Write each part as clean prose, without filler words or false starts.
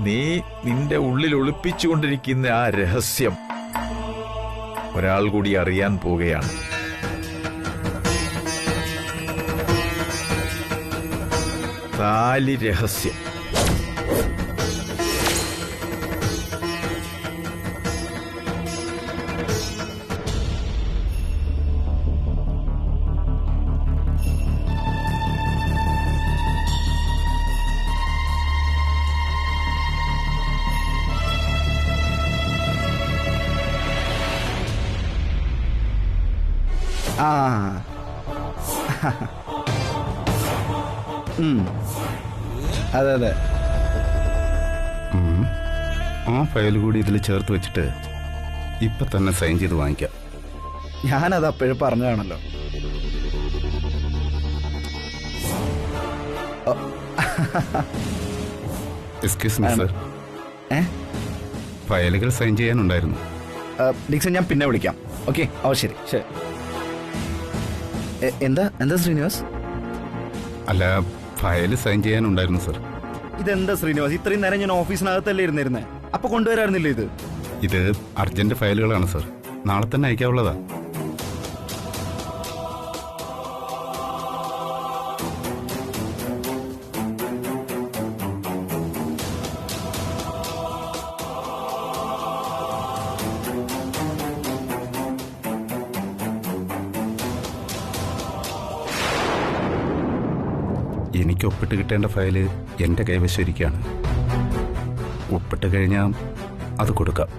നീ നിന്റെ ഉള്ളിൽ ഒളിപ്പിച്ചുകൊണ്ടിരിക്കുന്ന ആ രഹസ്യം ഒരാൾ കൂടി അറിയാൻ പോവുകയാണ്. താലി രഹസ്യം. അതെ അതെ, ആ ഫയൽ കൂടി ഇതിൽ ചേർത്ത് വെച്ചിട്ട് ഇപ്പൊ തന്നെ സൈൻ ചെയ്ത് വാങ്ങിക്കാം. ഞാനത് അപ്പോഴും പറഞ്ഞതാണല്ലോ. എക്സ്ക്യൂസ് മീ സർ, ഫയലുകൾ സൈൻ ചെയ്യാനുണ്ടായിരുന്നു. ഡിക്സൺ, ഞാൻ പിന്നെ വിളിക്കാം. ഓക്കെ, ഓ ശരി ശരി. എന്താ എന്താ ശ്രീനിവാസ്? അല്ല, ഫയൽ സൈൻ ചെയ്യാനുണ്ടായിരുന്നു സർ. ഇതെന്താ ശ്രീനിവാസ്, ഇത്രയും നേരം ഞാൻ ഓഫീസിനകത്തല്ലേ ഇരുന്നിരുന്നേ, അപ്പൊ കൊണ്ടുവരാറുന്നില്ല ഇത്? ഇത് അർജന്റ് ഫയലുകളാണ് സർ, നാളെ തന്നെ അയക്കാവുള്ളതാ. എനിക്ക് ഒപ്പിട്ട് കിട്ടേണ്ട ഫയല് എൻ്റെ കൈവശം ഇരിക്കുകയാണ്. ഒപ്പിട്ട് കഴിഞ്ഞാൽ അത് കൊടുക്കാം.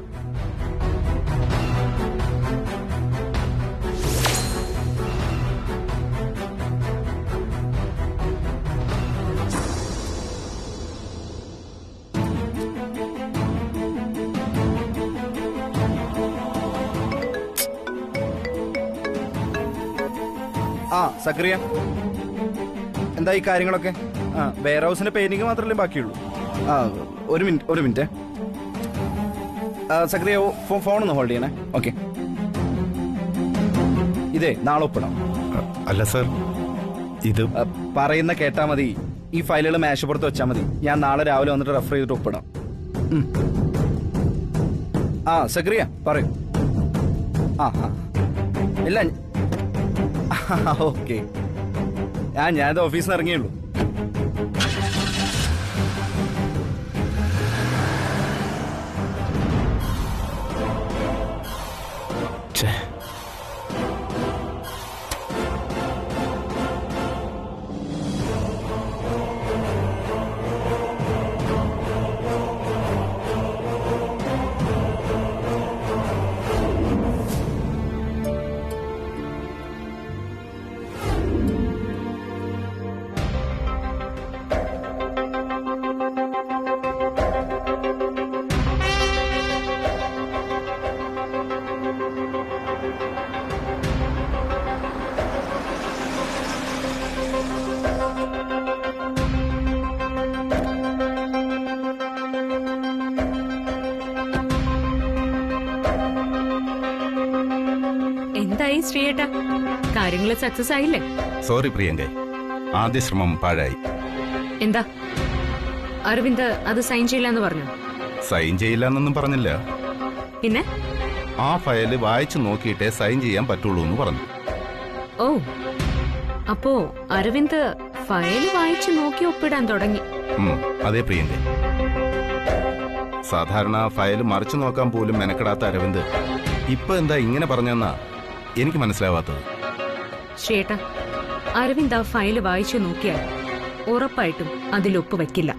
സക്രിയ, എന്താ ഈ കാര്യങ്ങളൊക്കെ? വെയർ ഹൗസിന്റെ പെയിന്റിങ് മാത്രമല്ലേ ബാക്കിയുള്ളൂ. ഒരു മിനിറ്റ് സക്രിയ, ഫോണൊന്ന് ഹോൾഡ് ചെയ്യണേ. ഓക്കെ, ഇതേ നാളെ ഒപ്പിടാം. അല്ല സർ, ഇത് പറയുന്ന കേട്ടാ മതി. ഈ ഫയലുകൾ മേശപ്പുറത്ത് വെച്ചാൽ മതി. ഞാൻ നാളെ രാവിലെ വന്നിട്ട് റെഫർ ചെയ്തിട്ട് ഒപ്പിടാം. സക്രിയ പറയൂ. ഇല്ല, ഓക്കെ, ഞാനത് ഓഫീസിൽ നിന്ന് ഇറങ്ങിയുള്ളൂ. എന്തായി ശ്രീയേട്ടാ, കാര്യങ്ങൾ സക്സസ് ആയില്ലേ? സോറി പ്രിയങ്ക, ആദ്യ ശ്രമം പാഴായി. എന്താ അരവിന്ദ് അത് സൈൻ ചെയ്യില്ലെന്ന് പറഞ്ഞു? സൈൻ ചെയ്യില്ലെന്നൊന്നും പറഞ്ഞില്ല. പിന്നെ ആ ഫയല് വായിച്ചു നോക്കിയിട്ടേ സൈൻ ചെയ്യാൻ പറ്റുള്ളൂ എന്ന് പറഞ്ഞു. ഓ, അപ്പോ അരവിന്ദ് ഫയല് വായിച്ചു നോക്കി ഒപ്പിടാൻ തുടങ്ങി. അതെ പ്രിയങ്ക, സാധാരണ ഫയല് മറിച്ചു നോക്കാൻ പോലും മെനക്കെടാത്ത അരവിന്ദ് ഇപ്പൊ എന്താ ഇങ്ങനെ പറഞ്ഞെന്നാ എനിക്ക് മനസ്സിലാവാത്തത്. ശ്രീയേട്ടാ, അരവിന്ദ് ആ ഫയല് വായിച്ചു നോക്കിയാൽ ഉറപ്പായിട്ടും അതിൽ ഒപ്പുവെക്കില്ല.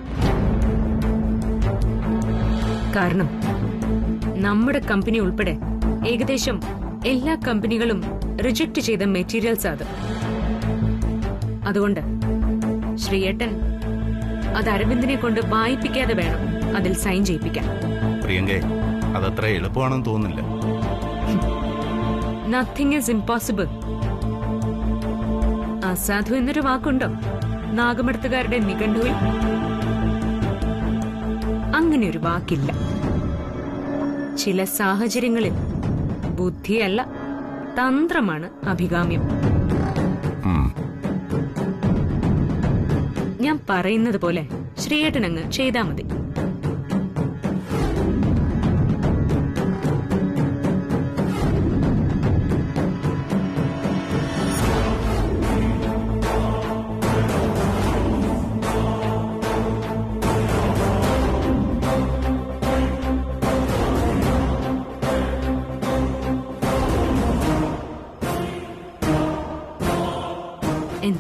കാരണം നമ്മുടെ കമ്പനി ഉൾപ്പെടെ ഏകദേശം എല്ലാ കമ്പനികളും റിജക്ട് ചെയ്ത മെറ്റീരിയൽസ് അത്. അതുകൊണ്ട് ശ്രീയേട്ടൻ അത് അരവിന്ദിനെ കൊണ്ട് വായിപ്പിക്കാതെ വേണം അതിൽ സൈൻ ചെയ്യിപ്പിക്കാൻ. പ്രിയങ്കേ, അതത്ര എളുപ്പമാണെന്ന് തോന്നുന്നില്ല. Nothing is impossible. അസാധു എന്നൊരു വാക്കുണ്ടോ നാഗമടുത്തുകാരുടെ നിഘണ്ടുവിൽ? അങ്ങനെ ഒരു വാക്കില്ല. ചില സാഹചര്യങ്ങളിൽ ബുദ്ധിയല്ല തന്ത്രമാണ് അഭികാമ്യം. ഞാൻ പറയുന്നത് പോലെ ശ്രീയേട്ടൻ അങ്ങ് ചെയ്താ മതി.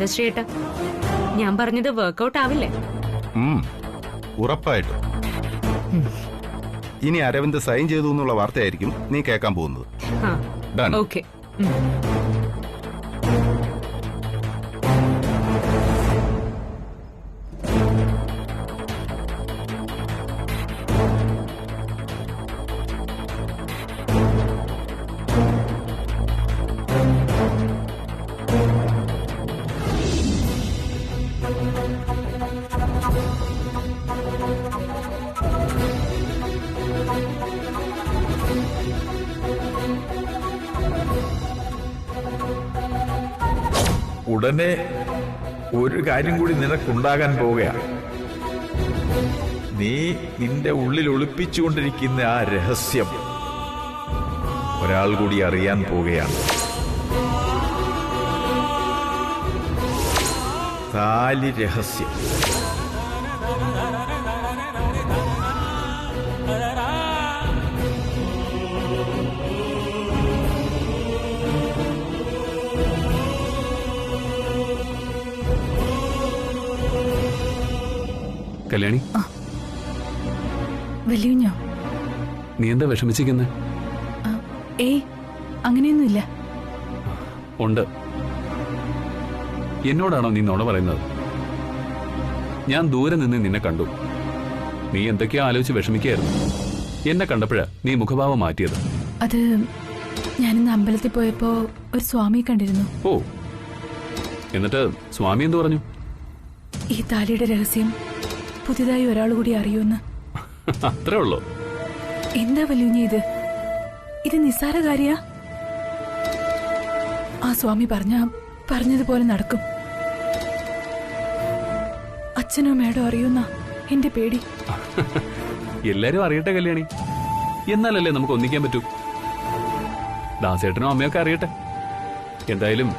എന്താ ശ്രീയേട്ട, ഞാൻ പറഞ്ഞത് വർക്കൗട്ട് ആവില്ലേ? ഉറപ്പായിട്ടും. ഇനി അരവിന്ദ് സൈൻ ചെയ്തു എന്നുള്ള വാർത്തയായിരിക്കും നീ കേൾക്കാൻ പോകുന്നത്. Done. ഓക്കെ. ഉടനെ ഒരു കാര്യം കൂടി നിനക്കുണ്ടാകാൻ പോവുകയാണ്. നീ നിന്റെ ഉള്ളിൽ ഒളിപ്പിച്ചുകൊണ്ടിരിക്കുന്ന ആ രഹസ്യം ഒരാൾ കൂടി അറിയാൻ പോവുകയാണ്. താലി രഹസ്യം. കല്യാണി, വലിയ നീ എന്താ വിഷമിച്ചിരിക്കുന്നത്? ഏയ് അങ്ങനെയൊന്നുമില്ല. ഉണ്ട്. എന്നോടാണോ നീ നുണ പറയുന്നത്? ഞാൻ ദൂരെ നിന്ന് നിന്നെ കണ്ടു. നീ എന്തൊക്കെയോ ആലോചിച്ച് വിഷമിക്കുകയായിരുന്നു. എന്നെ കണ്ടപ്പോഴാ നീ മുഖഭാവം മാറ്റിയത്. അത് ഞാനിന്ന് അമ്പലത്തിൽ പോയപ്പോ ഒരു സ്വാമിയെ കണ്ടിരുന്നു. ഓ, എന്നിട്ട് സ്വാമി എന്തു പറഞ്ഞു? ഈ താലിയുടെ രഹസ്യം പുതിയതായി ഒരാൾ കൂടി അറിയുമെന്ന്. അത്രേ ഉള്ളൂ. എന്താ വലിയ ഇത് നിസ്സാര കാര്യാ? ആ സ്വാമി പറഞ്ഞതുപോലെ നടക്കും. അച്ഛനോ മേടോ അറിയുന്ന എന്റെ പേടി. എല്ലാരും അറിയട്ടെ കല്യാണി, എന്നാലല്ലേ നമുക്ക് ഒന്നിക്കാൻ പറ്റൂ. ദാസേട്ടനും അമ്മയൊക്കെ അറിയട്ടെ. എന്തായാലും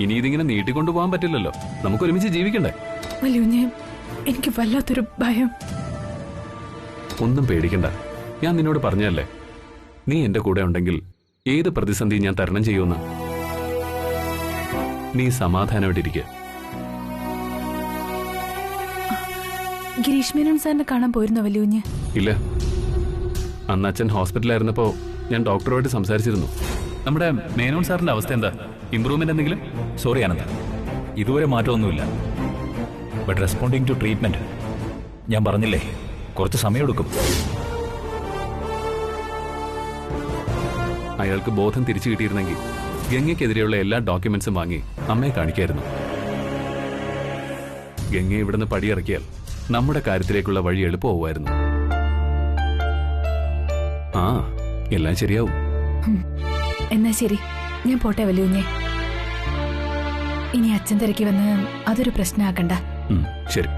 ഇനി ഇതിങ്ങനെ നീട്ടിക്കൊണ്ടുപോകാൻ പറ്റില്ലല്ലോ. നമുക്ക് ഒരുമിച്ച് ജീവിക്കണ്ടേ? വലിയ എനിക്ക് വല്ലാത്തൊരു ഭയം. ഒന്നും പേടിക്കണ്ട. ഞാൻ നിന്നോട് പറഞ്ഞല്ലേ, നീ എന്റെ കൂടെ ഉണ്ടെങ്കിൽ ഏത് പ്രതിസന്ധി ഞാൻ തരണം ചെയ്യുമെന്ന്. നീ സമാധാനമായിട്ടിരിക്കുക. ഗിരീഷ് മേനോൻ സാറിനെ കാണാൻ പോയിരുന്നോ വലിയ? ഇല്ല, അന്ന് അച്ഛൻ ഹോസ്പിറ്റലായിരുന്നപ്പോ ഞാൻ ഡോക്ടറുമായിട്ട് സംസാരിച്ചിരുന്നു. നമ്മുടെ മേനോൻ സാറിന്റെ അവസ്ഥ എന്താ? ഇംപ്രൂവ്മെന്റ് എന്തെങ്കിലും? സോറി ആനന്ദ, ഇതുവരെ മാറ്റമൊന്നുമില്ല. But responding to treatment. ഞാൻ പറഞ്ഞില്ലേ, കുറച്ച് സമയമെടുക്കും. അയാൾക്ക് ബോധം തിരിച്ചു കിട്ടിയിരുന്നെങ്കിൽ ഗംഗയ്ക്കെതിരെയുള്ള എല്ലാ ഡോക്യുമെന്റ്സും വാങ്ങി അമ്മയെ കാണിക്കായിരുന്നു. ഗംഗ ഇവിടുന്ന് പടിയിറക്കിയാൽ നമ്മുടെ കാര്യത്തിലേക്കുള്ള വഴി എളുപ്പമാവുമായിരുന്നു. ആ, എല്ലാം ശരിയാവും. എന്നാ ശരി, ഞാൻ പോട്ടെ വലിയ. ഇനി അച്ഛൻ തിരക്കി വന്ന് അതൊരു പ്രശ്നമാക്കണ്ട. ശരി.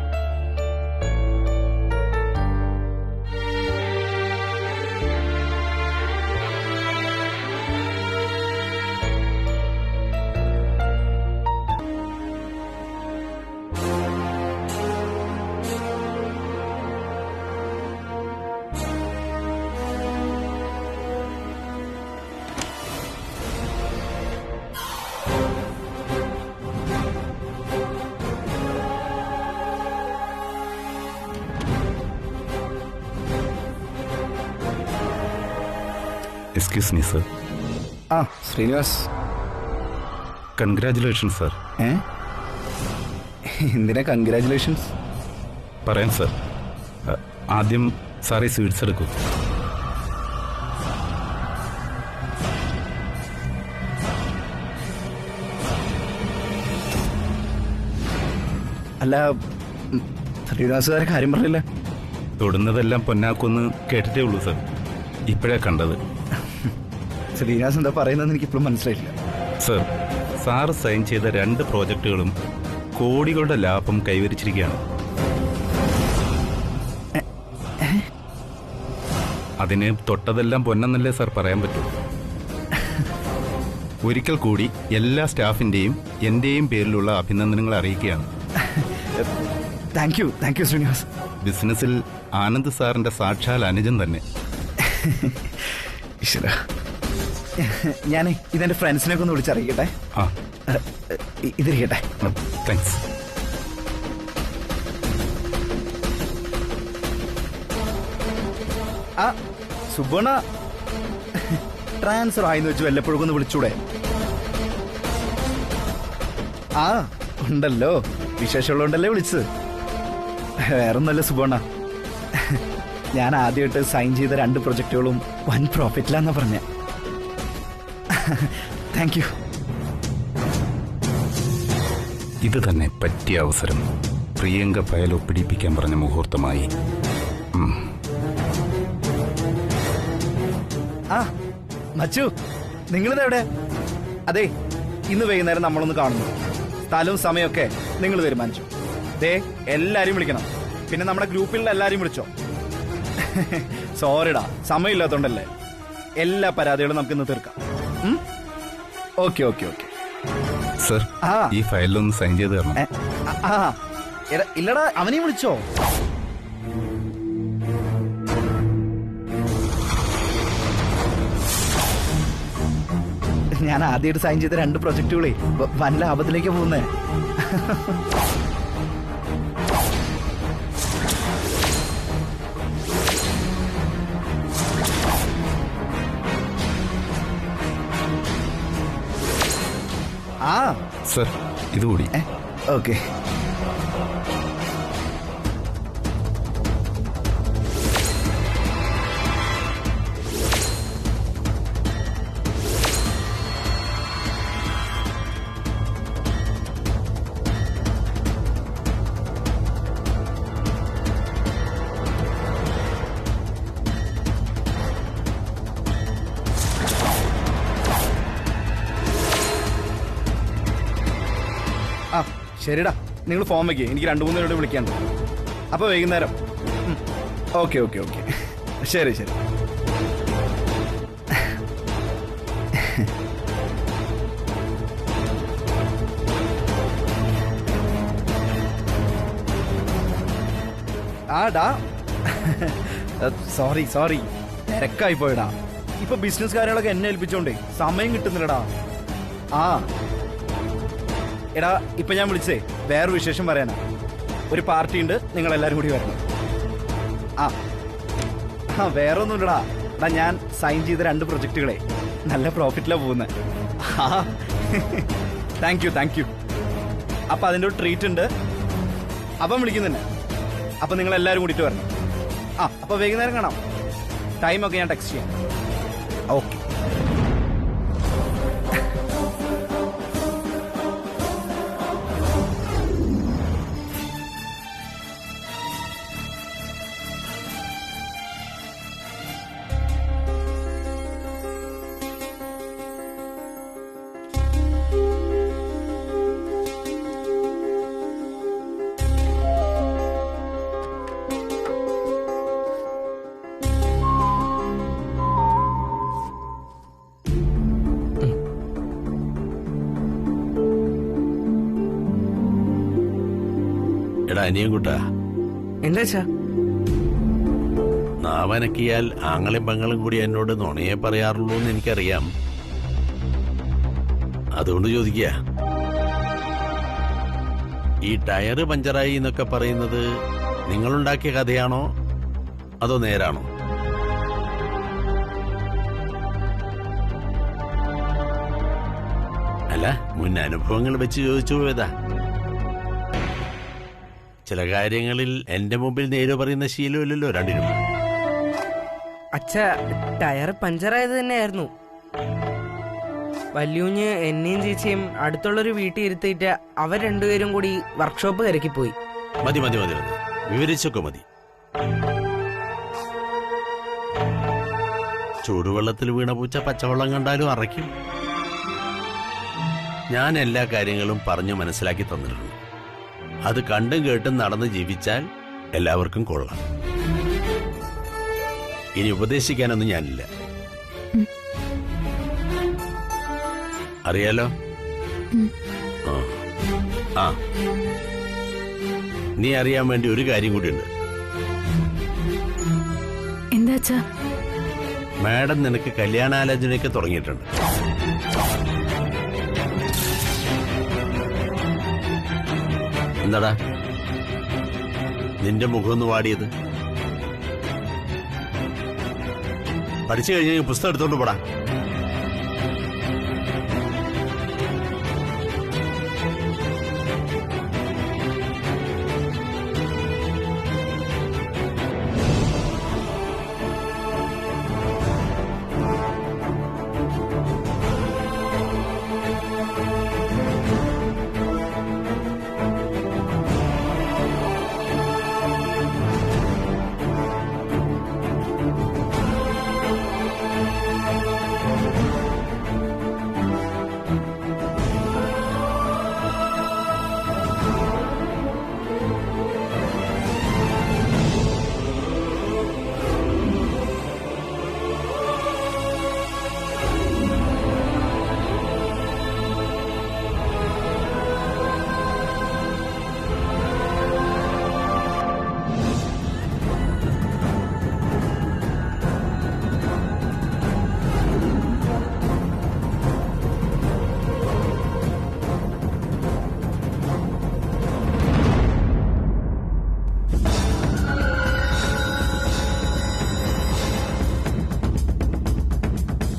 Excuse me sir. ആ ശ്രീനിവാസ്, കൺഗ്രാറ്റുലേഷൻ സർ. എന്തിനാ കൺഗ്രാറ്റുലേഷൻസ്? പറയാം സർ. ആദ്യം സാറേ സ്വീറ്റ്സ് എടുക്കൂ. അല്ല, ശ്രീനിവാസുകാരെ കാര്യം പറഞ്ഞില്ല. തൊടുന്നതെല്ലാം പൊന്നാക്കുമെന്ന് കേട്ടിട്ടേ ഉള്ളൂ സർ. ഇപ്പോഴാ കണ്ടത്. ശ്രീനിവാസ് എന്താ പറയുന്നതെന്ന് എനിക്ക് ഇപ്പോഴും മനസ്സിലായില്ല. സർ, സാറ് സൈൻ ചെയ്ത 2 പ്രോജക്റ്റുകളും കോടികളുടെ ലാഭം കൈവരിച്ചിരിക്കുകയാണ്. അതിന് തൊട്ടതെല്ലാം പൊന്നെന്നല്ലേ സാർ പറയാൻ പറ്റൂ. ഒരിക്കൽ കൂടി എല്ലാ സ്റ്റാഫിന്റെയും എന്റെയും പേരിലുള്ള അഭിനന്ദനങ്ങൾ അറിയിക്കുകയാണ്. Thank you Srinivas. ബിസിനസ്സിൽ ആനന്ദ് സാറിന്റെ സാക്ഷാൽ അനുജൻ തന്നെ. ഞാനേ ഇതെന്റെ ഫ്രണ്ട്സിനൊക്കെ ഒന്ന് വിളിച്ചറിയിക്കട്ടെ. ആ ഇതിരിക്കട്ടെ. താങ്ക്സ്. ആ സുബണ ട്രാൻസ്ഫർ ആയെന്ന് വെച്ച് വല്ലപ്പോഴും ഒന്ന് വിളിച്ചൂടെ? ആ ഉണ്ടല്ലോ, വിശേഷമുള്ളതുകൊണ്ടല്ലേ വിളിച്ചത്. വേറൊന്നല്ല സുബണ, ഞാൻ ആദ്യമായിട്ട് സൈൻ ചെയ്ത 2 പ്രൊജക്റ്റുകളും വൻ പ്രോഫിറ്റിലാന്നാ പറഞ്ഞ. Thank you. ഇത് തന്നെ പറ്റിയ അവസരം. പ്രിയങ്ക ഫയൽ ഒപ്പിടിപ്പിക്കാൻ പറഞ്ഞ മുഹൂർത്തമായി. ആ മച്ചു, നിങ്ങളിതെവിടെ? അതെ, ഇന്ന് വൈകുന്നേരം നമ്മളൊന്ന് കാണുന്നു. സ്ഥലവും സമയമൊക്കെ നിങ്ങൾ തീരുമാനിച്ചു. ദേ എല്ലാരും വിളിക്കണം. പിന്നെ നമ്മുടെ ഗ്രൂപ്പിലുള്ള എല്ലാരും വിളിച്ചോ. സോറിടാ, സമയമില്ലാത്തോണ്ടല്ലേ. എല്ലാ പരാതികളും നമുക്ക് ഇന്ന് തീർക്കാം. Okay okay okay. സർ, ആ. ഈ ഫയലിലൊന്ന് സൈൻ ചെയ്ത് തരണം. ആ ഇല്ലടാ, അവനെയും വിളിച്ചോ? ഞാൻ ആദ്യമായിട്ട് സൈൻ ചെയ്ത 2 പ്രൊജക്റ്റുകളെ വൻ ലാഭത്തിലേക്ക് പോകുന്നേ. ആ സർ, ഇതുകൂടി. ഓക്കെ. ആ ശരിടാ, നിങ്ങൾ ഫോം വയ്ക്കേ. എനിക്ക് 2-3 പേരോട് വിളിക്കാണ്ട്. അപ്പൊ വൈകുന്നേരം. Okay okay okay. ശരി ശരി. ആടാ, സോറി സോറി, തിരക്കായി പോയടാ. ഇപ്പൊ ബിസിനസ് കാര്യങ്ങളൊക്കെ എന്നെ ഏൽപ്പിച്ചോണ്ടേ സമയം കിട്ടുന്നില്ലടാ. ആ എടാ, ഇപ്പൊ ഞാൻ വിളിച്ചേ വേറൊരു വിശേഷം പറയാനാ. ഒരു പാർട്ടി ഉണ്ട്, നിങ്ങൾ എല്ലാരും കൂടി വരണം. ആ വേറെ ഒന്നുമില്ലടാ. എടാ, ഞാൻ സൈൻ ചെയ്ത 2 പ്രൊജക്റ്റുകളെ നല്ല പ്രോഫിറ്റിലാ പോകുന്നത്. Thank you thank you. അപ്പൊ അതിന്റെ ഒരു ട്രീറ്റ് ഉണ്ട്. അപ്പം വിളിക്കുന്നുണ്ട്. അപ്പൊ നിങ്ങൾ എല്ലാരും കൂടിയിട്ട് വരണം. അപ്പൊ വൈകുന്നേരം കാണാം. ടൈമൊക്കെ ഞാൻ ടെക്സ്റ്റ് ചെയ്യാം. ഓക്കെ. എടാ അനിയൻകുട്ടാ, എന്താ നാവനക്കിയാൽ ആങ്ങളും പെങ്ങളും കൂടി എന്നോട് നുണയെ പറയാറുള്ളൂ എന്ന് എനിക്കറിയാം. അതുകൊണ്ട് ചോദിക്കുക, ഈ ടയറ് പഞ്ചറായി എന്നൊക്കെ പറയുന്നത് നിങ്ങളുണ്ടാക്കിയ കഥയാണോ അതോ നേരാണോ? അല്ല, മുൻ അനുഭവങ്ങൾ വെച്ച് ചോദിച്ചു പോയതാ. ചില കാര്യങ്ങളിൽ എന്റെ മുമ്പിൽ നേര് പറയുന്ന ശീലമില്ലല്ലോ രണ്ടിനും. അച്ഛാ, ടയർ പഞ്ചറായത് തന്നെയായിരുന്നു. വല്യൂഞ്ഞ് എന്നെയും ചേച്ചിയും അടുത്തുള്ളൊരു വീട്ടിൽ ഇരുത്തിയിട്ട് അവർ 2 പേരും കൂടി വർക്ക്ഷോപ്പ് കരക്കി പോയി. മതി മതി മതി മതി, വിവരിച്ചൊക്കെ മതി. ചൂടുവെള്ളത്തിൽ വീണ പൂച്ച പച്ചവെള്ളം കണ്ടാലും അറയ്ക്കും. ഞാൻ എല്ലാ കാര്യങ്ങളും പറഞ്ഞു മനസ്സിലാക്കി തന്നിട്ടുണ്ട്. അത് കണ്ടും കേട്ടും നടന്ന് ജീവിച്ചാൽ എല്ലാവർക്കും കൊള്ളാം. ഇനി ഉപദേശിക്കാനൊന്നും ഞാനില്ല. അറിയാലോ? ആ, നീ അറിയാൻ വേണ്ടി ഒരു കാര്യം കൂടിയുണ്ട്. എന്താ? മാഡം നിനക്ക് കല്യാണാലോചനയൊക്കെ തുടങ്ങിയിട്ടുണ്ട്. എന്താടാ നിന്റെ മുഖം ഒന്ന് വാടിയത്? പഠിച്ചു കഴിഞ്ഞ പുസ്തകം എടുത്തോണ്ട് പോടാ.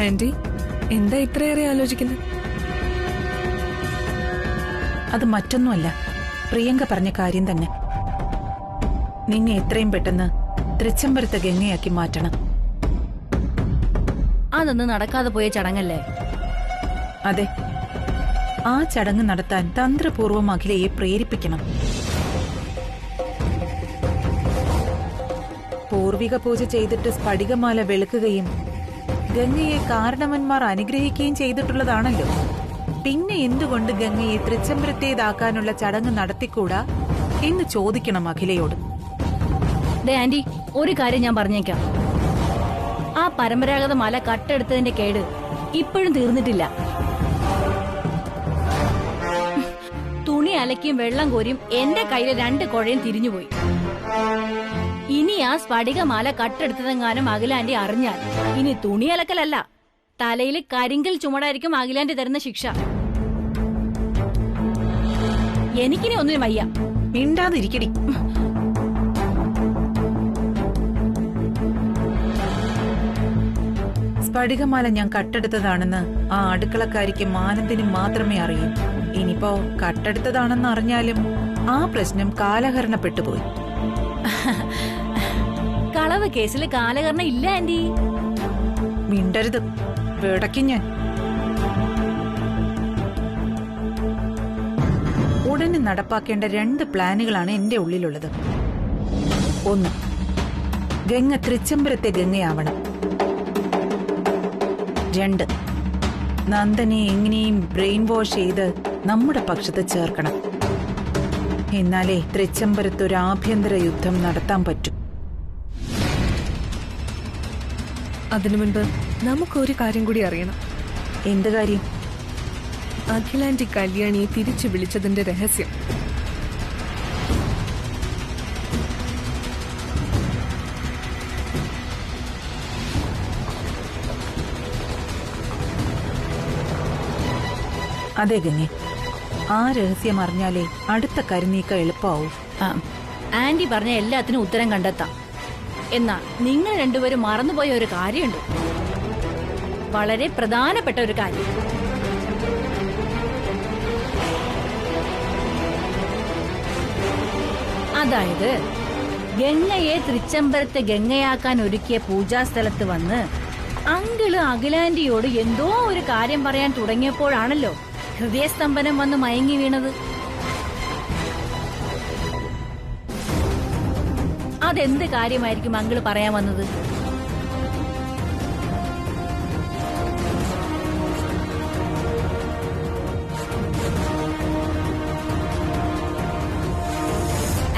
ആന്റി, എന്താ ഇത്രയേറെ ആലോചിക്കുന്നത്? അത് മറ്റൊന്നുമല്ല, പ്രിയങ്ക പറഞ്ഞ കാര്യം തന്നെ. നിന്നെ എത്രയും പെട്ടെന്ന് തൃച്ചംബരത്തെ ഗംഗയാക്കി മാറ്റണം. അതൊന്നും നടക്കാതെ പോയ ചടങ്ങല്ലേ? അതെ, ആ ചടങ്ങ് നടത്താൻ തന്ത്രപൂർവ്വം അഖിലയെ പ്രേരിപ്പിക്കണം. പൂർവിക പൂജ ചെയ്തിട്ട് സ്ഫടികമാല വെളുക്കുകയും ഗംഗയെ കാരണവന്മാർ അനുഗ്രഹിക്കുകയും ചെയ്തിട്ടുള്ളതാണല്ലോ. പിന്നെ എന്തുകൊണ്ട് ഗംഗയെ തൃച്ചംബരത്തേതാക്കാനുള്ള ചടങ്ങ് നടത്തിക്കൂടാ എന്ന് ചോദിക്കണം അഖിലയോട്. ആന്റി, ഒരു കാര്യം ഞാൻ പറഞ്ഞേക്കാം. ആ പരമ്പരാഗത മാല കട്ടെടുത്തതിന്റെ കേട് ഇപ്പോഴും തീർന്നിട്ടില്ല. തുണി അലക്കിയും വെള്ളം കോരിയും എന്റെ കയ്യിലെ 2 കുഴയും തിരിഞ്ഞുപോയി. ഇനി ആ സ്ഫടികമാല കട്ടെടുത്തതെങ്ങാനും അഖിലാന്റി അറിഞ്ഞാൽ ഇനി തുണി അലക്കലല്ല, തലയിൽ കരിങ്കൽ ചുമടായിരിക്കും അഖിലാന്റി തരുന്ന ശിക്ഷ. എനിക്കിനി ഒന്നിനും വയ്യ. മിണ്ടാതിരിക്കടി. സ്ഫടികമാല ഞാൻ കട്ടെടുത്തതാണെന്ന് ആ അടുക്കളക്കാരിക്ക് ആനന്ദിനും മാത്രമേ അറിയൂ. ഇനിയിപ്പോ കട്ടെടുത്തതാണെന്ന് അറിഞ്ഞാലും ആ പ്രശ്നം കാലഹരണപ്പെട്ടുപോയി. കളവ് കേസിൽ കാലഹരണം ഇല്ല ആന്റി. മിണ്ടരുത്, വേടയ്ക്കും ഞാൻ. ഉടനെ നടപ്പാക്കേണ്ട 2 പ്ലാനുകളാണ് എന്റെ ഉള്ളിലുള്ളത്. 1, ഗംഗ തൃച്ചംബരത്തെ ഗംഗയാവണം. 2, നന്ദനെ എങ്ങനെയും ബ്രെയിൻ വാഷ് ചെയ്ത് നമ്മുടെ പക്ഷത്ത് ചേർക്കണം. എന്നാലേ തൃച്ചംബരത്ത് ഒരു ആഭ്യന്തര യുദ്ധം നടത്താൻ പറ്റും. അതിനു മുൻപ് നമുക്കൊരു കാര്യം കൂടി അറിയണം. എന്ത് കാര്യം? അഖിലാന്റി കല്യാണിയെ തിരിച്ചു വിളിച്ചതിന്റെ രഹസ്യം. അതെ ഗംഗെ, ആ രഹസ്യം അറിഞ്ഞാലേ അടുത്ത കരുനീക്ക എളുപ്പമാവൂ. ആന്റി പറഞ്ഞ എല്ലാത്തിനും ഉത്തരം കണ്ടെത്താം. എന്നാ നിങ്ങൾ രണ്ടുപേരും മറന്നുപോയ ഒരു കാര്യമുണ്ട്, വളരെ പ്രധാനപ്പെട്ട ഒരു കാര്യം. അതായത് ഗംഗയെ തൃച്ചംബരത്തെ ഗംഗയാക്കാൻ ഒരുക്കിയ പൂജാസ്ഥലത്ത് വന്ന് അങ്കിള് അഖിലാന്റിയോട് എന്തോ ഒരു കാര്യം പറയാൻ തുടങ്ങിയപ്പോഴാണല്ലോ ഹൃദയസ്തംഭനം വന്ന് മയങ്ങി വീണത്. അതെന്ത് കാര്യമായിരിക്കും അങ്കിള് പറയാൻ വന്നത്?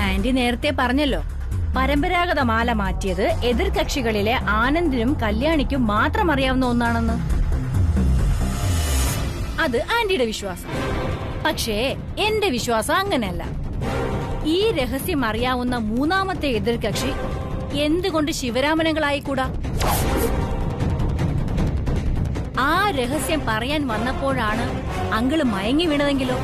ആന്റി നേരത്തെ പറഞ്ഞല്ലോ, പരമ്പരാഗത മാല മാറ്റിയത് എതിർകക്ഷികളിലെ ആനന്ദിനും കല്യാണിക്കും മാത്രം അറിയാവുന്ന ഒന്നാണെന്ന്. അത് ആന്റിയുടെ വിശ്വാസം. പക്ഷേ എന്റെ വിശ്വാസം അങ്ങനെയല്ല. ഈ രഹസ്യം അറിയാവുന്ന 3ാമത്തെ എതിർകക്ഷി എന്തുകൊണ്ട് ശിവരാമനങ്ങളായിക്കൂടാ? ആ രഹസ്യം പറയാൻ വന്നപ്പോഴാണ് അങ്കിള് മയങ്ങി വീണതെങ്കിലോ?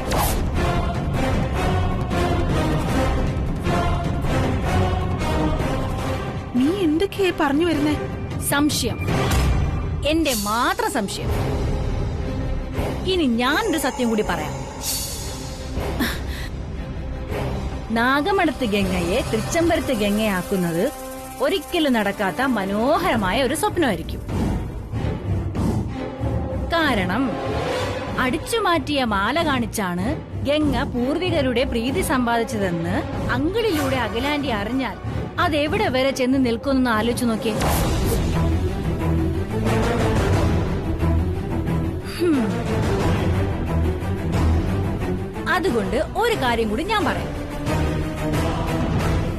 എന്തൊക്കെയായി പറഞ്ഞു വരുന്നേ? സംശയം, എന്റെ മാത്രം സംശയം. ഇനി ഞാനൊരു സത്യം കൂടി പറയാം. നാഗമടത്ത് ഗംഗയെ തൃച്ചംബരത്ത് ഗംഗയാക്കുന്നത് ഒരിക്കലും നടക്കാത്ത മനോഹരമായ ഒരു സ്വപ്നമായിരിക്കും. കാരണം അടിച്ചുമാറ്റിയ മാല കാണിച്ചാണ് ഗംഗ പൂർവികരുടെ പ്രീതി സമ്പാദിച്ചതെന്ന് അങ്കിളിലൂടെ അഖിലാന്റി അറിഞ്ഞാൽ അതെവിടെ വരെ ചെന്ന് നിൽക്കുമെന്ന് ആലോചിച്ചു നോക്കിയേ. അതുകൊണ്ട് ഒരു കാര്യം കൂടി ഞാൻ പറയാം.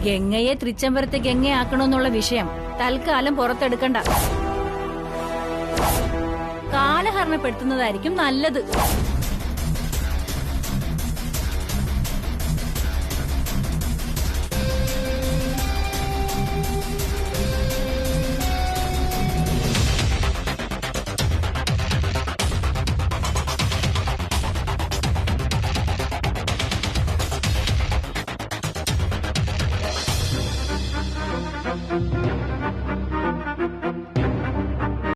ഗംഗയെ തൃച്ചംബരത്തെ ഗംഗയാക്കണമെന്നുള്ള വിഷയം തൽക്കാലം പുറത്തെടുക്കണ്ട. കാലഹരണപ്പെടുത്തുന്നതായിരിക്കും നല്ലത്.